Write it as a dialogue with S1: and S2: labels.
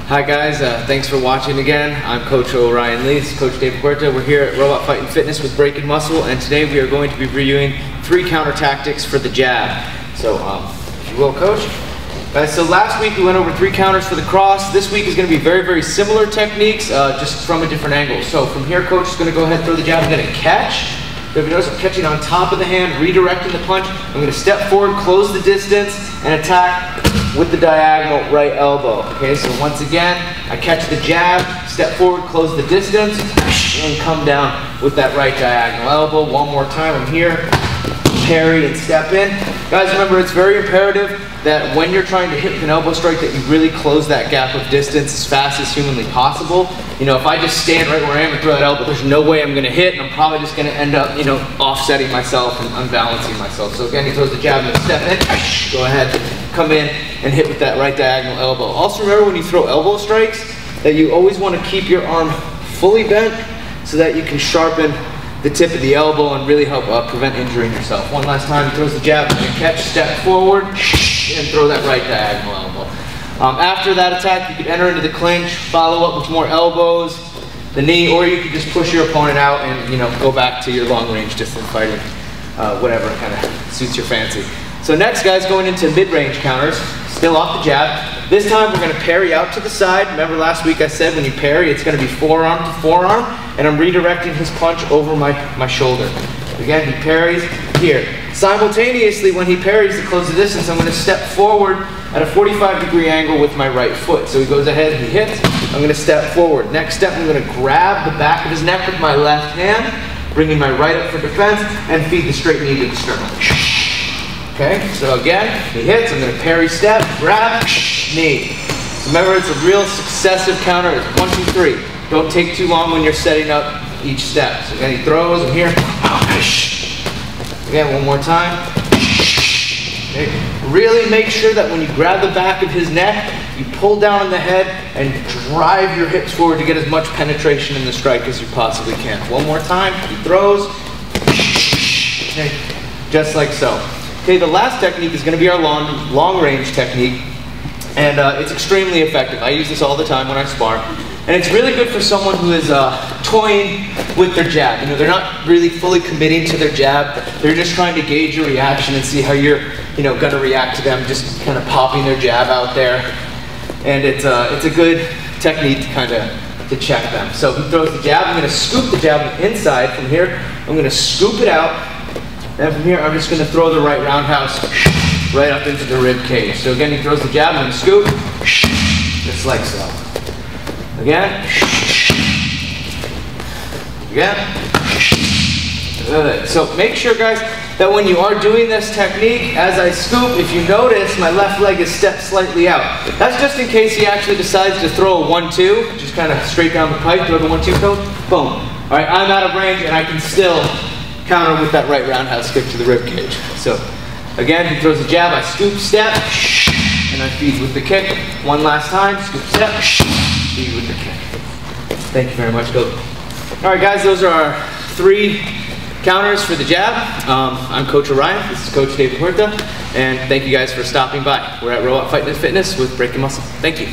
S1: Hi guys, thanks for watching again. I'm Coach Orion Lee, this is Coach David Huerta. We're here at Robot Fighting Fitness with Breaking Muscle, and today we are going to be reviewing 3 counter tactics for the jab. So, if you will, Coach. Guys, so last week we went over 3 counters for the cross. This week is going to be very, very similar techniques, just from a different angle. So from here, Coach is going to go ahead and throw the jab. I'm going to catch. So if you notice, I'm catching on top of the hand, redirecting the punch. I'm going to step forward, close the distance, and attack with the diagonal right elbow. Okay, so once again, I catch the jab, step forward, close the distance, and come down with that right diagonal elbow. One more time, I'm here, parry and step in. Guys, remember, it's very imperative that when you're trying to hit with an elbow strike that you really close that gap of distance as fast as humanly possible. You know, if I just stand right where I am and throw that elbow, there's no way I'm going to hit, and I'm probably just going to end up, you know, offsetting myself and unbalancing myself. So again, he throws the jab and step in, go ahead, come in and hit with that right diagonal elbow. Also remember, when you throw elbow strikes, that you always want to keep your arm fully bent so that you can sharpen the tip of the elbow and really help prevent injuring yourself. One last time, he throws the jab and catch, step forward, and throw that right diagonal elbow. After that attack, you could enter into the clinch, follow up with more elbows, the knee, or you could just push your opponent out and, you know, go back to your long range distance fighting, whatever kind of suits your fancy. So next, guys, going into mid-range counters, still off the jab. This time we're going to parry out to the side. Remember last week I said when you parry, it's going to be forearm to forearm, and I'm redirecting his punch over my shoulder. Again, he parries here. Simultaneously, when he parries to close the distance, I'm going to step forward at a 45-degree angle with my right foot. So he goes ahead, he hits, I'm going to step forward. Next step, I'm going to grab the back of his neck with my left hand, bringing my right up for defense, and feed the straight knee to the sternum. Okay, so again, he hits, I'm going to parry step, grab, knee. So remember, it's a real successive counter. It's 1, 2, 3. Don't take too long when you're setting up each step. So again, he throws, I'm here. Again, one more time. Okay. Really make sure that when you grab the back of his neck, you pull down on the head and drive your hips forward to get as much penetration in the strike as you possibly can. One more time, he throws. Okay. Just like so. Okay, the last technique is going to be our long range technique, and it's extremely effective. I use this all the time when I spar, and it's really good for someone who is toying with their jab. You know, they're not really fully committing to their jab. They're just trying to gauge your reaction and see how you're, you know, going to react to them, just kind of popping their jab out there. And it's a good technique to kind of check them. So he throws the jab. I'm going to scoop the jab inside from here. I'm going to scoop it out. And from here, I'm just going to throw the right roundhouse right up into the rib cage. So again, he throws the jab, I'm going to scoop, just like so. Again. Again. So make sure, guys, that when you are doing this technique, as I scoop, if you notice, my left leg is stepped slightly out. That's just in case he actually decides to throw a 1-2, just kind of straight down the pipe, throw the 1-2 coach, boom. All right, I'm out of range, and I can still counter with that right roundhouse kick to the rib cage. So again, he throws a jab, I scoop, step, and I feed with the kick. One last time, scoop, step, feed with the kick. Thank you very much, Coach. All right, guys, those are our 3 counters for the jab. I'm Coach Orion, this is Coach David Huerta, and thank you guys for stopping by. We're at Robot Fighting Fitness with Breaking Muscle. Thank you.